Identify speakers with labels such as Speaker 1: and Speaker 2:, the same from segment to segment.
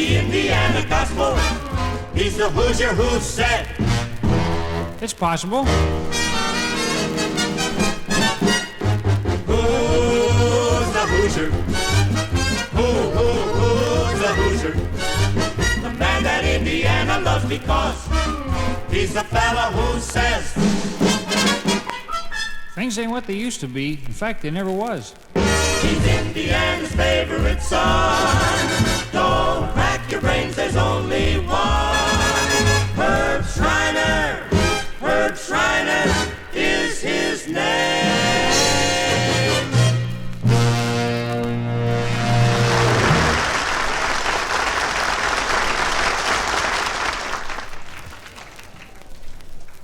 Speaker 1: the Indiana gospel. He's the Hoosier who said,
Speaker 2: it's possible.
Speaker 1: who's the Hoosier? Who's the Hoosier? The man that Indiana loves because he's the fella who says,
Speaker 2: Things ain't what they used to be. In fact, they never was.
Speaker 1: he's Indiana's favorite son. Don't crack your brains, there's only one. Herb Schreiner, Herb Schreiner is his name.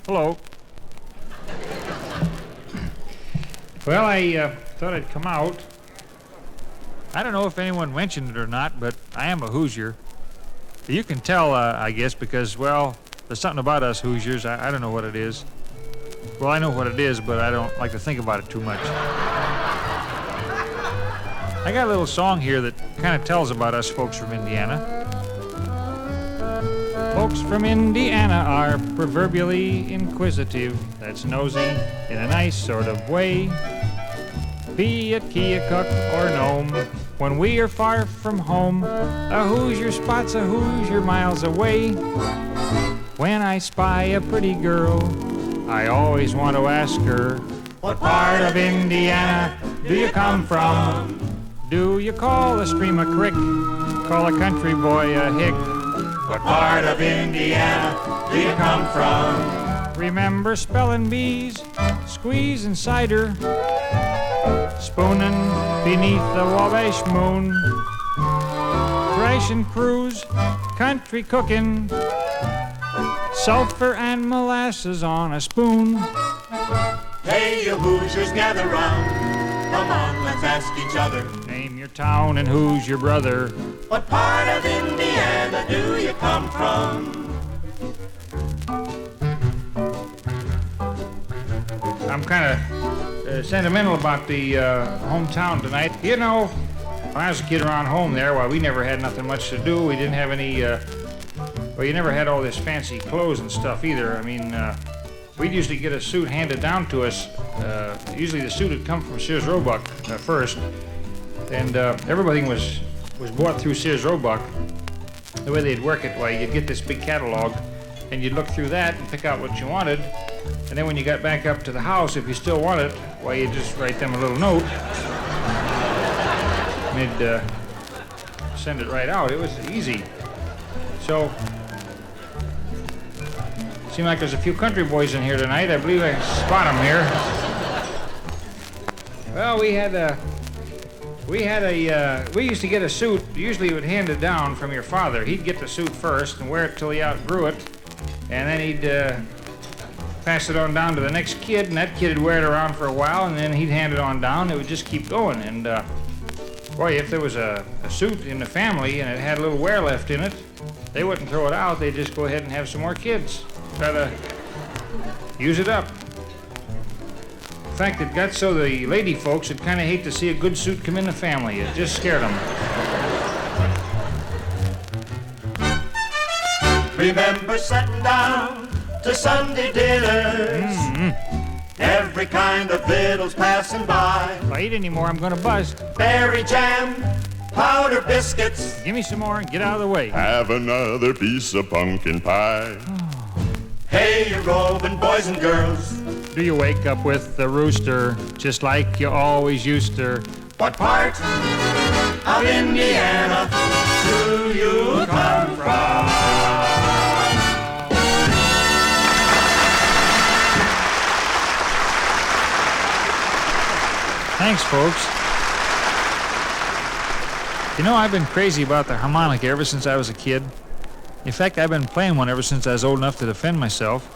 Speaker 2: Hello. Well, I thought I'd come out. I don't know if anyone mentioned it or not, but I am a Hoosier. You can tell, I guess, because, well, there's something about us Hoosiers. I don't know what it is. Well, I know what it is, but I don't like to think about it too much. I got a little song here that kind of tells about us folks from Indiana. Folks from Indiana are proverbially inquisitive. That's nosy in a nice sort of way. Be it Keokuk or Nome, when we are far from home, a Hoosier spot's a Hoosier miles away. When I spy a pretty girl, I always want to ask her, what part of Indiana do you come from? Do you call a stream a crick? Call a country boy a hick? What part of Indiana do you come from? Remember spelling bees, squeezing cider, spooning beneath the Wabash moon, thrashing crews, country cooking, sulfur and molasses on a spoon.
Speaker 1: Hey, you Hoosiers, gather round. Come on, let's ask each other.
Speaker 2: Name your town and who's your brother.
Speaker 1: What part of Indiana do you come from?
Speaker 2: I'm kind of sentimental about the hometown tonight. You know, when I was a kid around home there, well, we never had nothing much to do. We didn't have any, well, you never had all this fancy clothes and stuff either. I mean, we'd usually get a suit handed down to us. Usually the suit would come from Sears Roebuck first, and everything was bought through Sears Roebuck. The way they'd work it, well, you'd get this big catalog, and you'd look through that and pick out what you wanted. And then when you got back up to the house, if you still want it, well, you'd just write them a little note. And they'd send it right out. It was easy. So, seemed like there's a few country boys in here tonight. I believe I spot them here. Well, we used to get a suit. Usually you would hand it down from your father. He'd get the suit first and wear it till he outgrew it. And then he'd pass it on down to the next kid, and that kid would wear it around for a while, and then he'd hand it on down. It would just keep going. And boy, if there was a suit in the family and it had a little wear left in it, they wouldn't throw it out. They'd just go ahead and have some more kids try to use it up. In fact, it got so the lady folks would kind of hate to see a good suit come in the family. It just scared them.
Speaker 1: Remember sitting down to Sunday dinners. Every kind of victuals passing by.
Speaker 2: If I eat any more, I'm going to bust.
Speaker 1: Berry jam, powder biscuits.
Speaker 2: Give me some more and get out of the way.
Speaker 3: Have another piece of pumpkin pie.
Speaker 1: Hey, you roving boys and girls.
Speaker 2: Do you wake up with the rooster just like you always used to?
Speaker 1: What part of Indiana do you come from?
Speaker 2: Thanks, folks. You know, I've been crazy about the harmonica ever since I was a kid. In fact, I've been playing one ever since I was old enough to defend myself.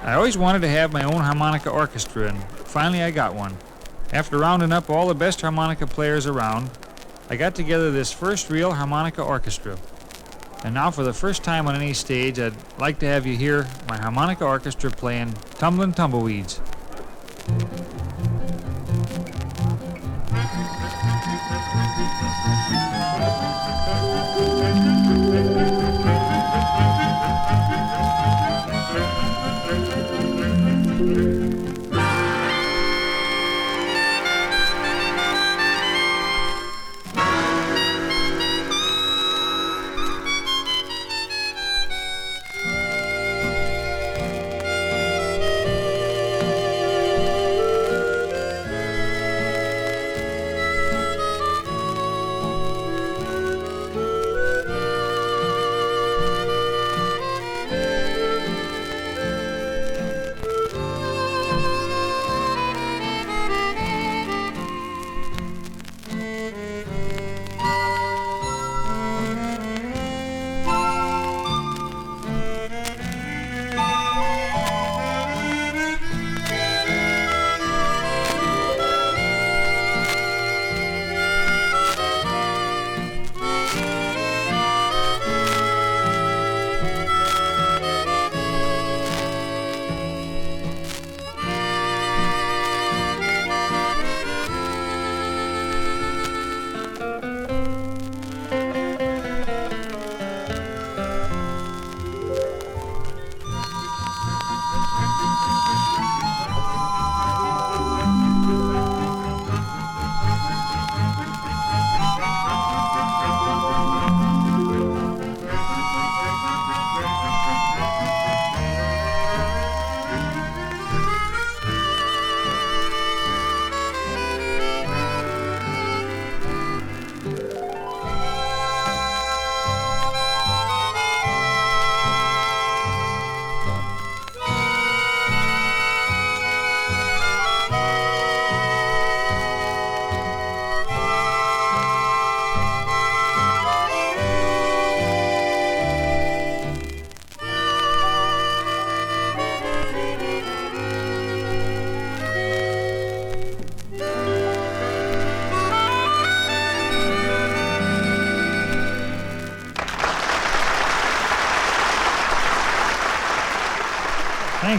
Speaker 2: I always wanted to have my own harmonica orchestra, and finally I got one. After rounding up all the best harmonica players around, I got together this first real harmonica orchestra. And now for the first time on any stage, I'd like to have you hear my harmonica orchestra playing Tumblin' Tumbleweeds.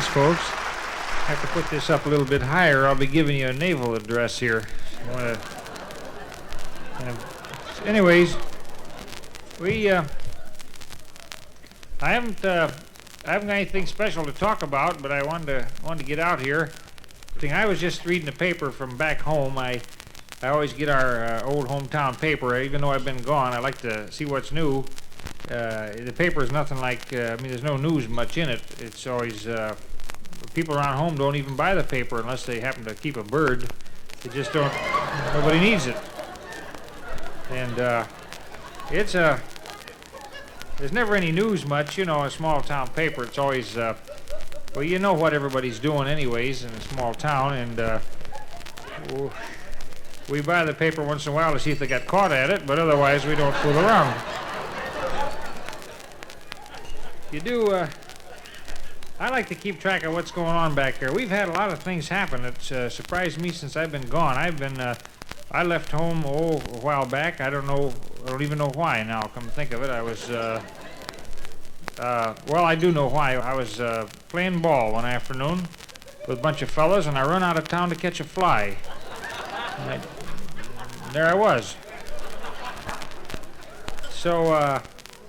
Speaker 2: Thanks, folks. I have to put this up a little bit higher. I'll be giving you a naval address here. Anyways, I haven't got anything special to talk about, but I wanted to get out here. I was just reading the paper from back home. I always get our old hometown paper, even though I've been gone. I like to see what's new. The paper is nothing like, there's no news much in it. It's always, people around home don't even buy the paper unless they happen to keep a bird. They just don't, nobody needs it. And there's never any news much, a small town paper. It's always, well, you know what everybody's doing anyways in a small town, and we buy the paper once in a while to see if they got caught at it, but otherwise we don't fool around. You do, I like to keep track of what's going on back here. We've had a lot of things happen that's surprised me since I've been gone. I left home, a while back. I don't even know why now, come to think of it. I was, well, I do know why. I was playing ball one afternoon with a bunch of fellas, and I run out of town to catch a fly. And there I was. So,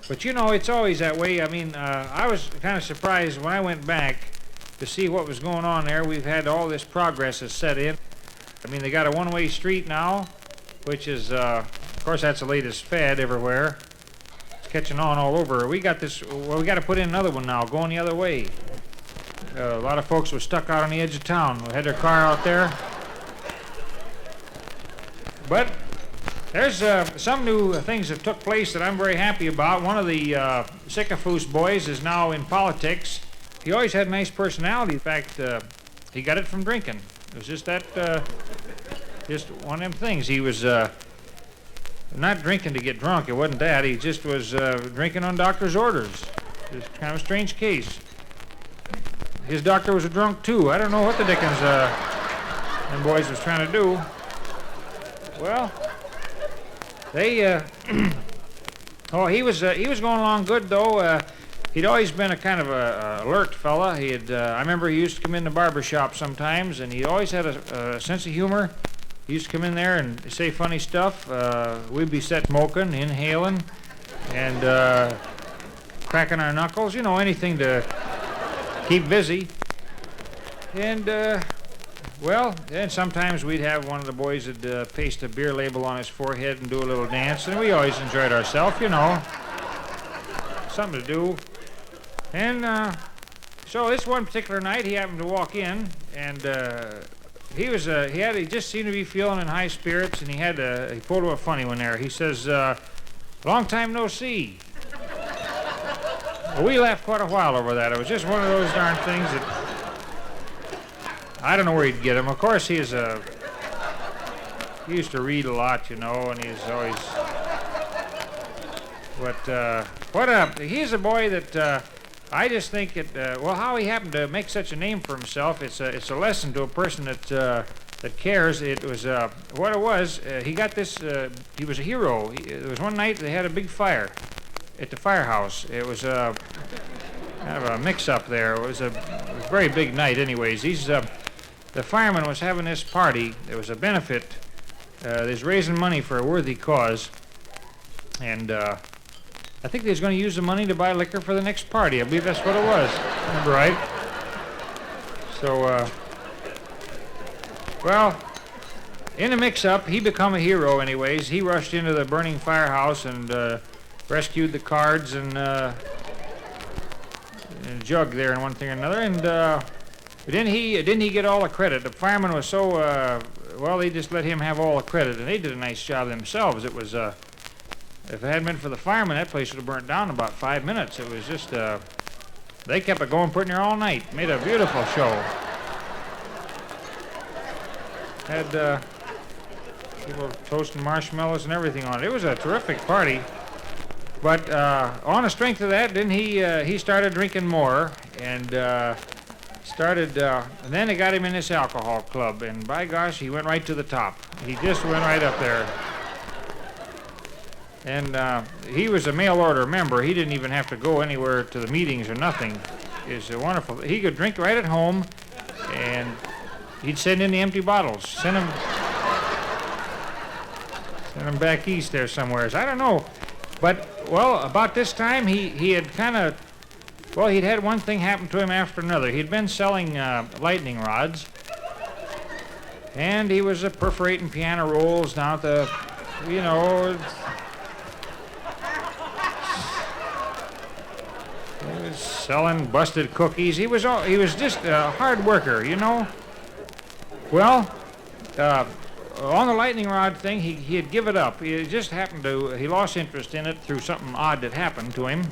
Speaker 2: but it's always that way. I was kind of surprised when I went back to see what was going on there. We've had all this progress has set in. They got a one-way street now, which is, of course, that's the latest fad everywhere. It's catching on all over. We got this, well, we got to put in another one now, going the other way. A lot of folks were stuck out on the edge of town, had their car out there. But there's some new things that took place that I'm very happy about. One of the Sycophus boys is now in politics. He always had a nice personality. In fact, he got it from drinking. It was just just one of them things. He was not drinking to get drunk. It wasn't that. He just was drinking on doctor's orders. It's kind of a strange case. His doctor was a drunk too. I don't know what the dickens them boys was trying to do. Well, they he was going along good though. He'd always been a kind of a alert fella. I remember he used to come in the barber shop sometimes, and he always had a sense of humor. He used to come in there and say funny stuff. We'd be smoking, inhaling, and cracking our knuckles. Anything to keep busy. And well, then sometimes we'd have one of the boys that paste a beer label on his forehead and do a little dance, and we always enjoyed ourselves, something to do. And so this one particular night, he happened to walk in, and he just seemed to be feeling in high spirits, and he pulled a funny one there. He says, "Long time no see." Well, we laughed quite a while over that. It was just one of those darn things that I don't know where he'd get him. Of course, he used to read a lot, and he's always. But he's a boy that I just think how he happened to make such a name for himself. It's a lesson to a person that cares. It was what it was. He got this. He was a hero. There was one night they had a big fire at the firehouse. It was kind of a mix-up there. It was a very big night, anyways. The fireman was having this party. It was a benefit. They was raising money for a worthy cause, and I think they was going to use the money to buy liquor for the next party. I believe that's what it was. Remember right? So, well, in the mix-up, he become a hero anyways. He rushed into the burning firehouse and rescued the cards and jug there and one thing or another. And didn't he get all the credit? The fireman was so, well, they just let him have all the credit, and they did a nice job themselves. It was, if it hadn't been for the fireman, that place would have burnt down in about 5 minutes. It was just, they kept it going, putting there all night. Made a beautiful show. Had people toasting marshmallows and everything on it. It was a terrific party. But on the strength of that, then he started drinking more, and and then they got him in this alcohol club, and by gosh, he went right to the top. He just went right up there. And he was a mail order member. He didn't even have to go anywhere to the meetings or nothing. is a wonderful. He could drink right at home, and he'd send in the empty bottles. Send them back east there somewhere. I don't know. But, well, about this time, he had kind of, well, he'd had one thing happen to him after another. He'd been selling lightning rods, and he was perforating piano rolls down at the, you know, he was selling busted cookies. He was just a hard worker, you know. Well, on the lightning rod thing, he had given it up. He just happened to, he lost interest in it through something odd that happened to him.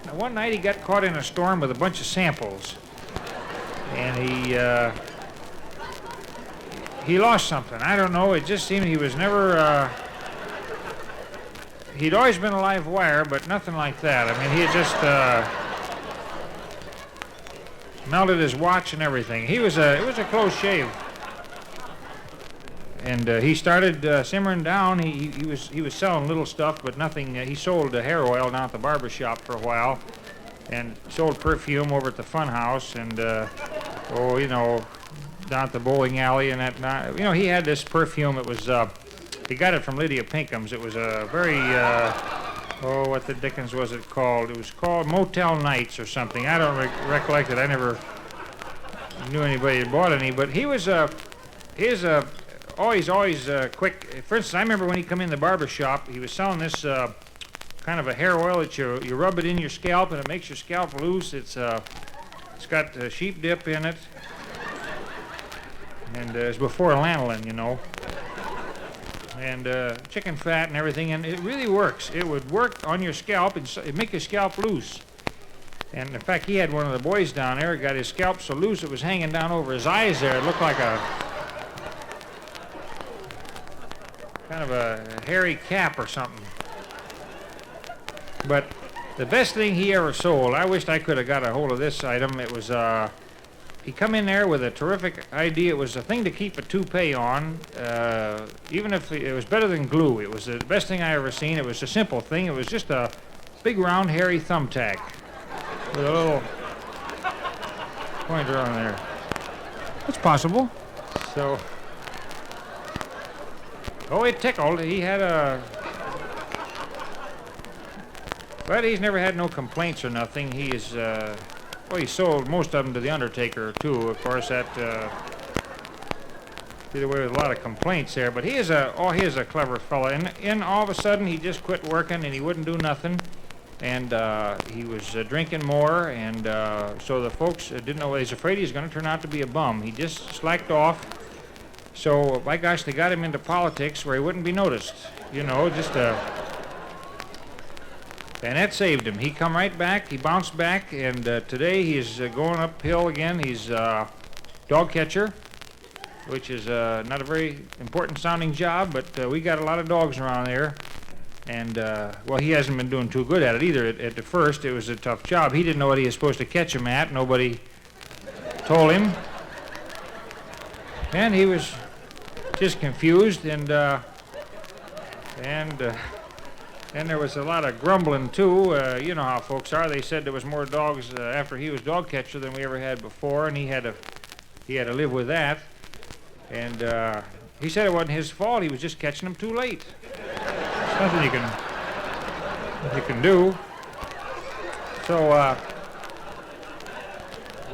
Speaker 2: Now, one night he got caught in a storm with a bunch of samples, and he lost something. I don't know. It just seemed he was never. He'd always been a live wire, but nothing like that. I mean, he had just melted his watch and everything. It was a close shave. And he started simmering down. He was selling little stuff, but nothing. He sold hair oil down at the barber shop for a while, and sold perfume over at the fun house, and you know, down at the bowling alley and that. You know, he had this perfume. It was he got it from Lydia Pinkham's. It was a very what the dickens was it called? It was called Motel Nights or something. I don't recollect it. I never knew anybody that bought any, but he was always quick. For instance, I remember when he come in the barber shop, he was selling this kind of a hair oil that you rub it in your scalp and it makes your scalp loose. It's got sheep dip in it, and it's before lanolin, you know, and chicken fat and everything, and it really works. It would work on your scalp and it'd make your scalp loose. And in fact, he had one of the boys down there, got his scalp so loose it was hanging down over his eyes there. It looked like a kind of a hairy cap or something. But the best thing he ever sold, I wished I could have got a hold of this item. It was, he come in there with a terrific idea. It was a thing to keep a toupee on, even if it was better than glue. It was the best thing I ever seen. It was a simple thing. It was just a big round hairy thumbtack with a little pointer on there. It's possible. So, oh, it tickled. He had but he's never had no complaints or nothing. He is, well, he sold most of them to the undertaker, too. Of course, that did away with a lot of complaints there. But he is a clever fella. And all of a sudden, he just quit working and he wouldn't do nothing. And he was drinking more, and so the folks didn't know. He was afraid he was going to turn out to be a bum. He just slacked off. So, by gosh, they got him into politics where he wouldn't be noticed. You know, just and that saved him. He come right back. He bounced back, and today he's going uphill again. He's dog catcher, which is not a very important sounding job, but we got a lot of dogs around there. And, well, he hasn't been doing too good at it either. At the first, it was a tough job. He didn't know what he was supposed to catch him at. Nobody told him. And he was just confused, and then there was a lot of grumbling, too. You know how folks are. They said there was more dogs after he was dog catcher than we ever had before, and he had to live with that. And he said it wasn't his fault. He was just catching them too late. There's nothing you can do. So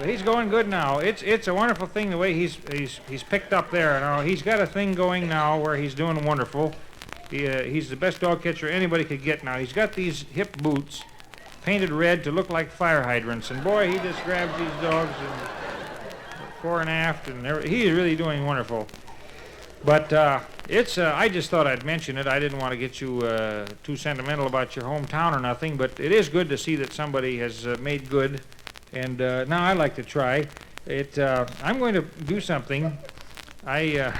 Speaker 2: he's going good now. It's a wonderful thing the way he's picked up there. Now he's got a thing going now where he's doing wonderful. He's the best dog catcher anybody could get now. He's got these hip boots painted red to look like fire hydrants, and boy, he just grabs these dogs and fore and aft, and he's really doing wonderful. But I just thought I'd mention it. I didn't want to get you too sentimental about your hometown or nothing, but it is good to see that somebody has made good. And now I'd like to try it. I'm going to do something. I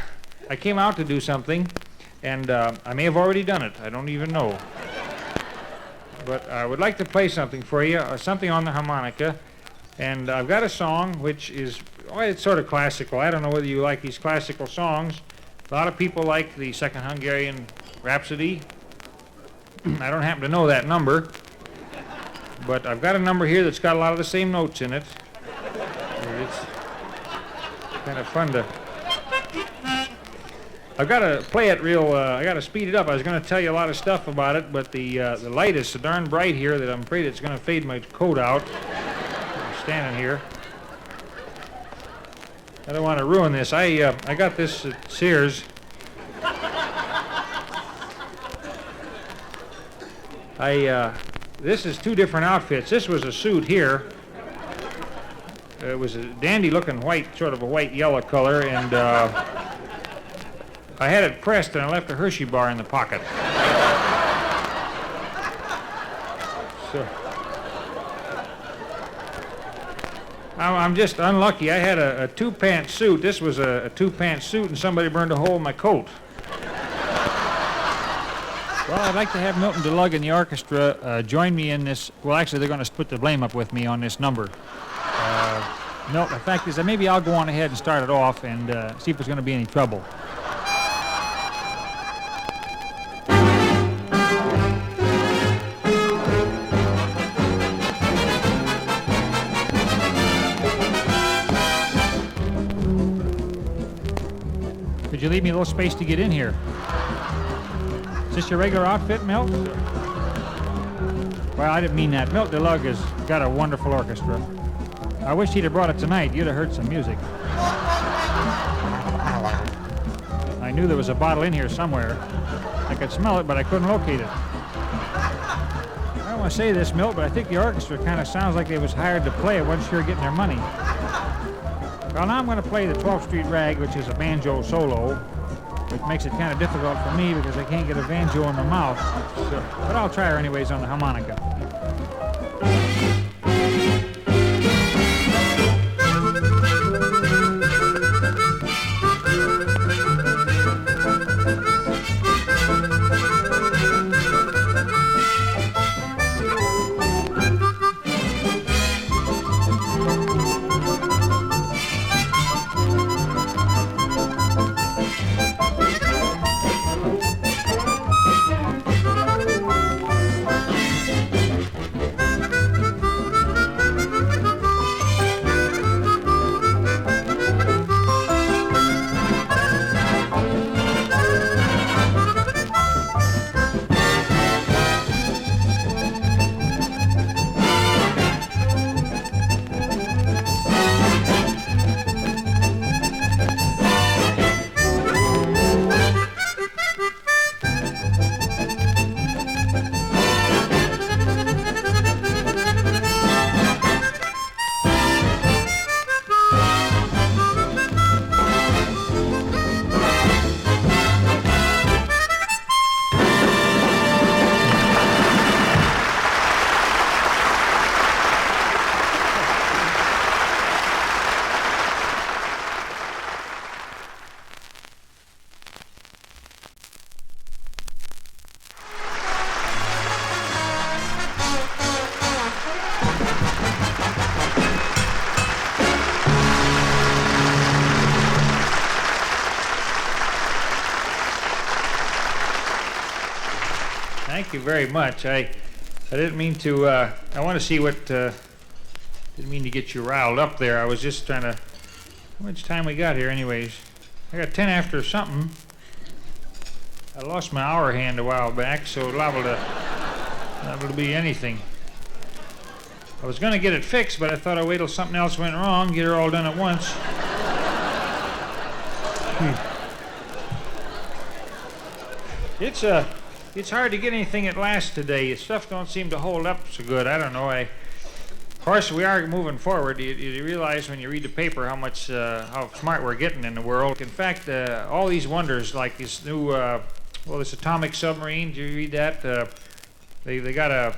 Speaker 2: came out to do something, and I may have already done it. I don't even know. But I would like to play something for you, something on the harmonica. And I've got a song which is, it's sort of classical. I don't know whether you like these classical songs. A lot of people like the Second Hungarian Rhapsody. I don't happen to know that number. But I've got a number here that's got a lot of the same notes in it. kind of fun to... I've got to play it real, I got to speed it up. I was going to tell you a lot of stuff about it, but the light is so darn bright here that I'm afraid it's going to fade my coat out. I'm standing here. I don't want to ruin this. I got this at Sears. This is two different outfits. This was a suit here. It was a dandy-looking white, sort of a white-yellow color, and I had it pressed, and I left a Hershey bar in the pocket. So I'm just unlucky. I had a two-pant suit. This was a two-pant suit, and somebody burned a hole in my coat. Well, I'd like to have Milton DeLugg and the orchestra join me in this. Well, actually, they're going to split the blame up with me on this number. No, the fact is that maybe I'll go on ahead and start it off and see if there's going to be any trouble. Could you leave me a little space to get in here? Is this your regular outfit, Milt? Well, I didn't mean that. Milt DeLugg has got a wonderful orchestra. I wish he'd have brought it tonight. You'd have heard some music. I knew there was a bottle in here somewhere. I could smell it, but I couldn't locate it. I don't want to say this, Milt, but I think the orchestra kind of sounds like they was hired to play. I wasn't sure getting their money. Well, now I'm going to play the 12th Street Rag, which is a banjo solo, which makes it kind of difficult for me because I can't get a banjo in my mouth. So, but I'll try her anyways on the harmonica. Thank you very much. I didn't mean to, I want to see what, didn't mean to get you riled up there. I was just trying to, how much time we got here anyways? I got 10 after something. I lost my hour hand a while back, so liable to be anything. I was going to get it fixed, but I thought I'd wait till something else went wrong, get her all done at once. It's hard to get anything that lasts today. Stuff don't seem to hold up so good. I don't know. Of course, we are moving forward. You realize when you read the paper how much, how smart we're getting in the world. In fact, all these wonders, like this new, well, this atomic submarine. Do you read that? They got a,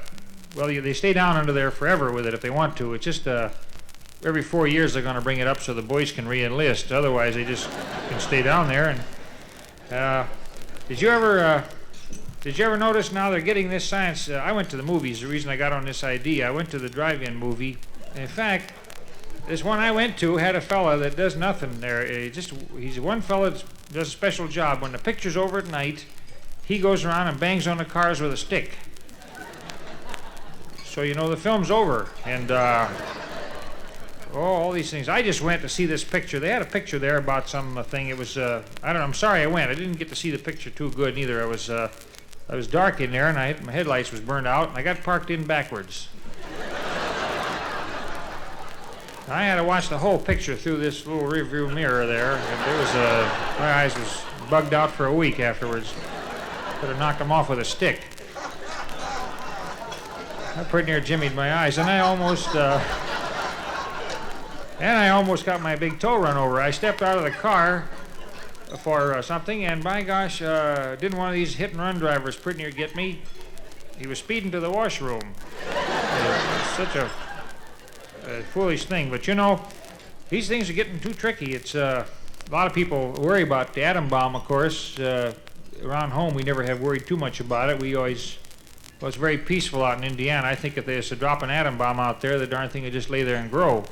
Speaker 2: well, they stay down under there forever with it if they want to. It's just every 4 years they're going to bring it up so the boys can re-enlist. Otherwise, they just can stay down there. And did you ever notice now they're getting this science? I went to the movies. The reason I got on this idea, I went to the drive-in movie. In fact, this one I went to had a fella that does nothing there. He's one fella that does a special job. When the picture's over at night, he goes around and bangs on the cars with a stick. So you know the film's over. And all these things. I just went to see this picture. They had a picture there about some thing. It was, I don't know, I'm sorry I went. I didn't get to see the picture too good neither. I was dark in there, and my headlights was burned out, and I got parked in backwards. I had to watch the whole picture through this little rearview mirror there. And it was, my eyes was bugged out for a week afterwards. Could have knocked them off with a stick. I pretty near jimmied my eyes, and I almost got my big toe run over. I stepped out of the car for something, and by gosh, didn't one of these hit-and-run drivers pretty near get me. He was speeding to the washroom. Such a foolish thing, but you know, these things are getting too tricky. It's a lot of people worry about the atom bomb, of course. Around home, we never have worried too much about it. Well, it's very peaceful out in Indiana. I think if they was to drop an atom bomb out there, the darn thing would just lay there and grow.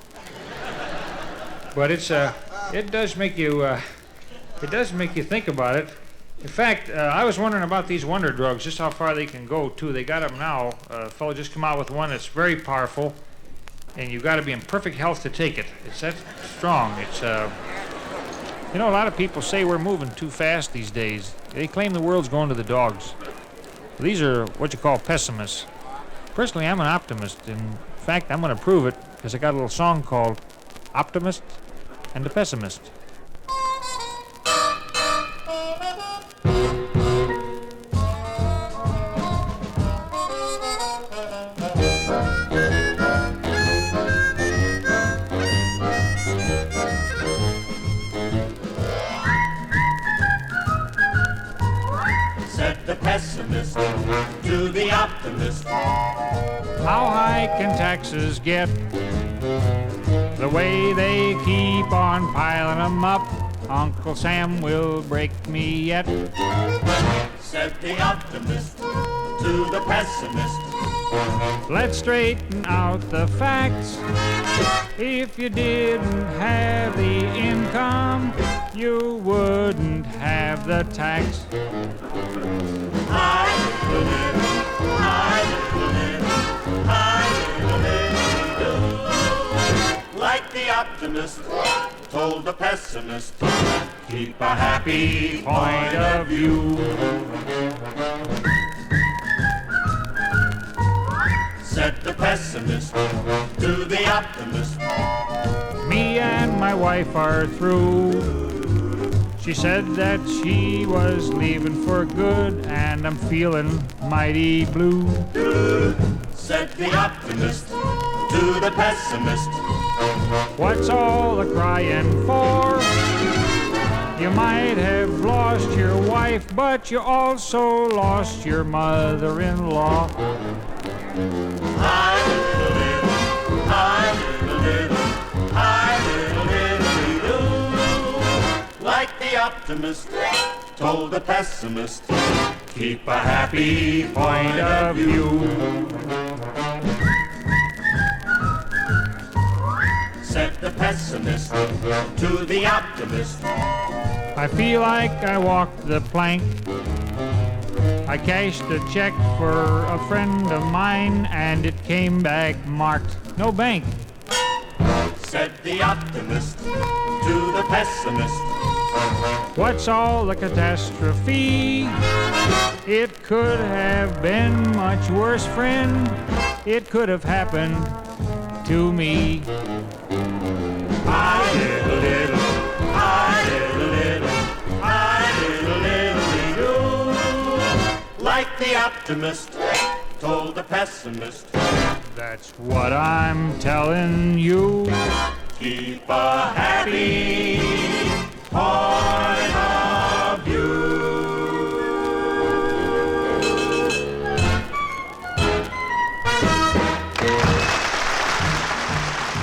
Speaker 2: But it does make you think about it. In fact, I was wondering about these wonder drugs, just how far they can go too. They got them now. A fellow just come out with one that's very powerful, and you've got to be in perfect health to take it. It's that strong. It's you know, a lot of people say we're moving too fast these days. They claim the world's going to the dogs. These are what you call pessimists. Personally, I'm an optimist. In fact, I'm going to prove it because I got a little song called Optimist and the Pessimist.
Speaker 1: Said the pessimist to the optimist.
Speaker 2: How high can taxes get? The way they keep on piling 'em up, Uncle Sam will break me yet.
Speaker 1: Said the optimist to the pessimist.
Speaker 2: Let's straighten out the facts. If you didn't have the income, you wouldn't have the tax.
Speaker 1: Like the optimist told the pessimist, keep a happy point of view. Said the pessimist to the optimist,
Speaker 2: Me and my wife are through. She said that she was leaving for good, and I'm feeling mighty blue.
Speaker 1: said the optimist to the pessimist.
Speaker 2: What's all the crying for? You might have lost your wife, but you also lost your mother-in-law.
Speaker 1: Like the optimist told the pessimist, keep a happy point of view. Said the pessimist to the optimist,
Speaker 2: I feel like I walked the plank. I cashed a check for a friend of mine, and it came back marked no bank.
Speaker 1: said the optimist to the pessimist.
Speaker 2: What's all the catastrophe? It could have been much worse, friend. It could have happened to me.
Speaker 1: I did a little, I did a little, I did a little, like the optimist told the pessimist.
Speaker 2: That's what I'm telling you.
Speaker 1: Keep a happy point of view.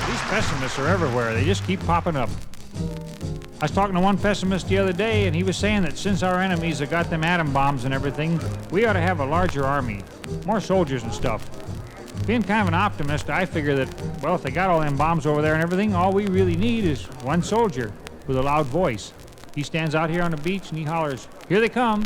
Speaker 2: These pessimists are everywhere. They just keep popping up. I was talking to one pessimist the other day, and he was saying that since our enemies have got them atom bombs and everything, we ought to have a larger army, more soldiers and stuff. Being kind of an optimist, I figure that, well, if they got all them bombs over there and everything, all we really need is one soldier with a loud voice. He stands out here on the beach and he hollers, "Here they come."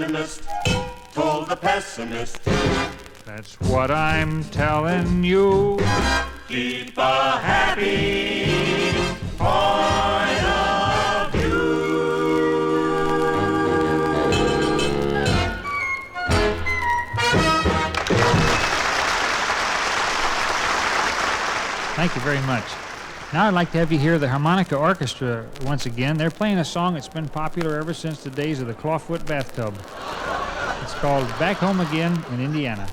Speaker 1: optimist told the pessimist,
Speaker 2: That's what I'm telling you.
Speaker 1: keep a happy point of view.
Speaker 2: Thank you very much. Now I'd like to have you hear the Harmonica Orchestra once again. They're playing a song that's been popular ever since the days of the clawfoot bathtub. It's called Back Home Again in Indiana.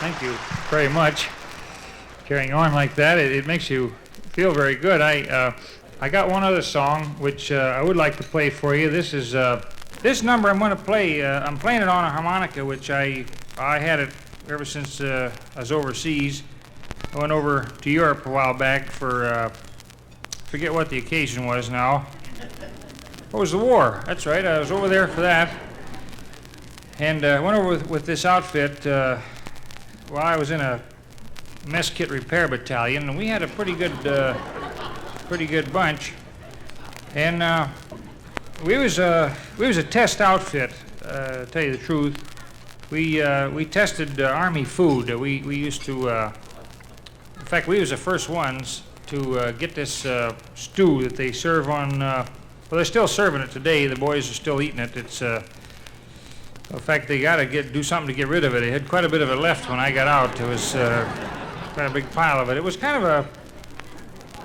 Speaker 2: Thank you very much. Carrying on like that, it makes you feel very good. I got one other song which I would like to play for you. This is this number I'm going to play. I'm playing it on a harmonica, which I had it ever since I was overseas. I went over to Europe a while back for forget what the occasion was now. It was the war. That's right. I was over there for that, and I went over with this outfit. Well, I was in a mess kit repair battalion, and we had a pretty good bunch. And we was a test outfit. To tell you the truth, we tested Army food. We used to. In fact, we was the first ones to get this stew that they serve on. Well, they're still serving it today. The boys are still eating it. It's. In fact, they got to do something to get rid of it. They had quite a bit of it left when I got out. There was quite a big pile of it. It was kind of a.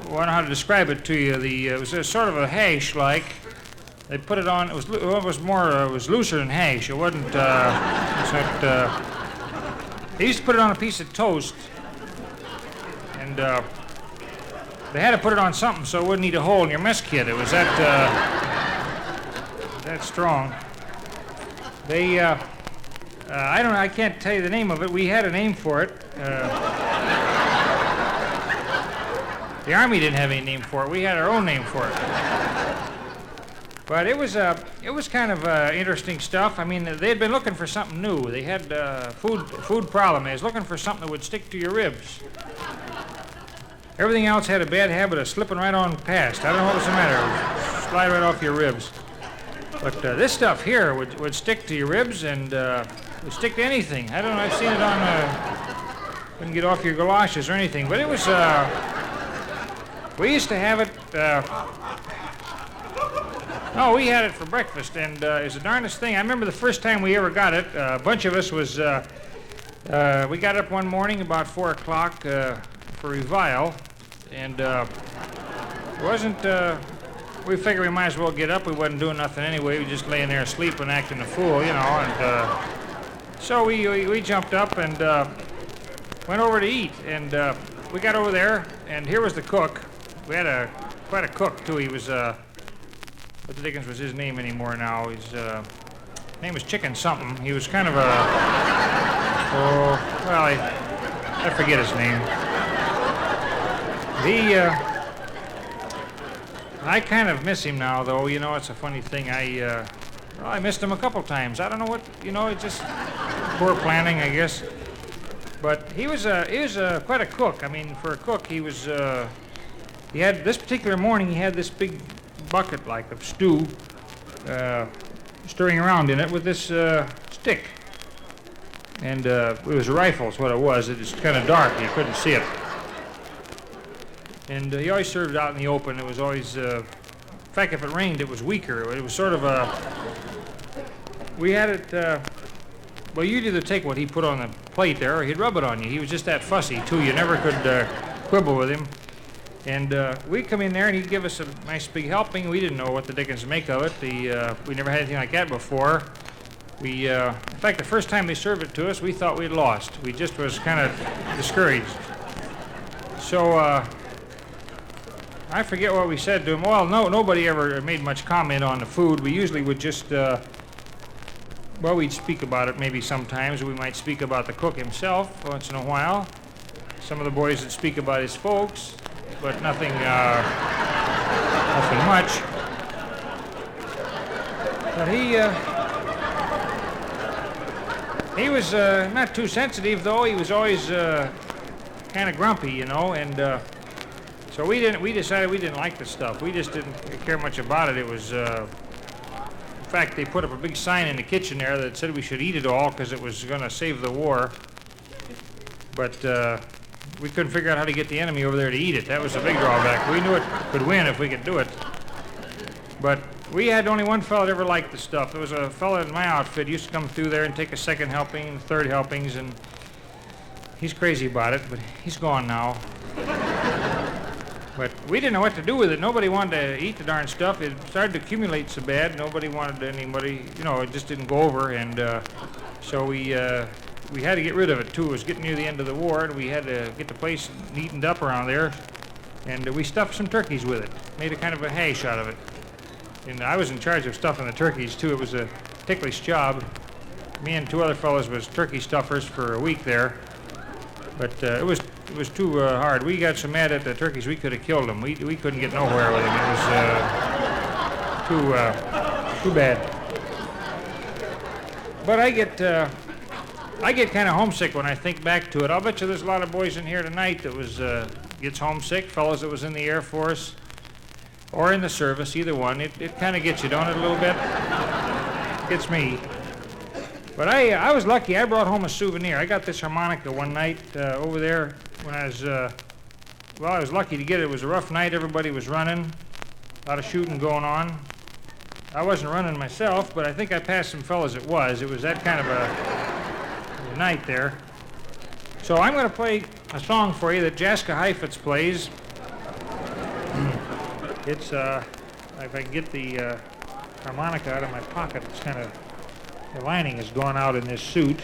Speaker 2: I don't know how to describe it to you. It was a sort of a hash-like. They put it on. It was looser than hash. It wasn't. They used to put it on a piece of toast, and they had to put it on something so it wouldn't eat a hole in your mess kit. It was that strong. They, I don't know. I can't tell you the name of it. We had a name for it. The Army didn't have any name for it. We had our own name for it. But it was kind of interesting stuff. I mean, they had been looking for something new. They had food problem. They was looking for something that would stick to your ribs. Everything else had a bad habit of slipping right on past. I don't know what was the matter. It would slide right off your ribs. But this stuff here would stick to your ribs and would stick to anything. I don't know. I've seen it on. Wouldn't get off your galoshes or anything. But it was. We used to have it. Oh, we had it for breakfast, and it was the darndest thing. I remember the first time we ever got it. A bunch of us was. We got up one morning about 4 o'clock for revile, and it wasn't. We figured we might as well get up. We wasn't doing nothing anyway. We were just laying there sleeping, acting a fool, you know. And so we jumped up and went over to eat. And we got over there, and here was the cook. We had quite a cook too. He was. What the dickens was his name anymore now? His name was Chicken something. He was kind of a. Oh, well, I forget his name. I kind of miss him now, though. You know, it's a funny thing. I missed him a couple times. I don't know what, you know, it's just poor planning, I guess. But he was quite a cook. I mean, for a cook, he was. He had this particular morning. He had this big bucket like of stew, stirring around in it with this stick. And it was a rifle, is what it was. It was kind of dark. You couldn't see it. And he always served it out in the open. It was always, in fact, if it rained, it was weaker. It was sort of a, we had it, well, you'd either take what he put on the plate there, or he'd rub it on you. He was just that fussy, too. You never could quibble with him. And we'd come in there, and he'd give us a nice big helping. We didn't know what the dickens to make of it. We never had anything like that before. In fact, the first time they served it to us, we thought we'd lost. We just was kind of discouraged. So I forget what we said to him. Well, nobody ever made much comment on the food. We usually would just, well, we'd speak about it maybe sometimes. We might speak about the cook himself once in a while. Some of the boys would speak about his folks, but nothing much. But he was not too sensitive, though. He was always kind of grumpy, you know, and so we decided we didn't like the stuff. We just didn't care much about it. It was, in fact, they put up a big sign in the kitchen there that said we should eat it all because it was going to save the war. But we couldn't figure out how to get the enemy over there to eat it. That was a big drawback. We knew it could win if we could do it. But we had only one fellow that ever liked the stuff. There was a fellow in my outfit. He used to come through there and take a second helping, third helpings, and he's crazy about it, but he's gone now. But we didn't know what to do with it. Nobody wanted to eat the darn stuff. It started to accumulate so bad. Nobody wanted anybody, you know, it just didn't go over. And so we had to get rid of it, too. It was getting near the end of the war, and we had to get the place neatened up around there. And we stuffed some turkeys with it, made a kind of a hash out of it. And I was in charge of stuffing the turkeys, too. It was a ticklish job. Me and two other fellows was turkey stuffers for a week there. But it was too hard. We got so mad at the turkeys we could have killed them. We couldn't get nowhere with them. It was too bad. But I get kind of homesick when I think back to it. I'll bet you there's a lot of boys in here tonight that was gets homesick. Fellows that was in the Air Force or in the service, either one. It kind of gets you, don't it, a little bit? Gets me. But I was lucky. I brought home a souvenir. I got this harmonica one night over there when I was, well, I was lucky to get it. It was a rough night. Everybody was running. A lot of shooting going on. I wasn't running myself, but I think I passed some fellas that was. It was that kind of a night there. So I'm going to play a song for you that Jaska Heifetz plays. It's, if I can get the harmonica out of my pocket, it's kind of, the lining has gone out in this suit.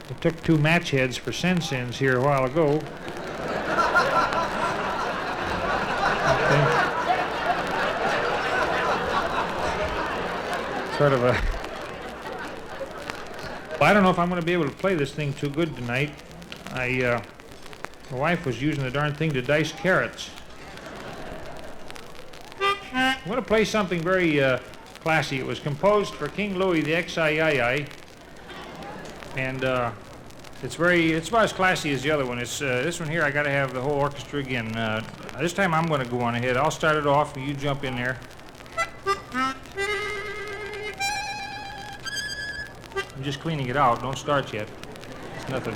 Speaker 2: I took 2 match heads for Sensins here a while ago. Sort of a... Well, I don't know if I'm going to be able to play this thing too good tonight. My wife was using the darn thing to dice carrots. I'm going to play something very classy. It was composed for King Louis the XIII, and it's about as classy as the other one. It's this one here. I got to have the whole orchestra again. This time I'm going to go on ahead. I'll start it off, and you jump in there. I'm just cleaning it out. Don't start yet. It's nothing.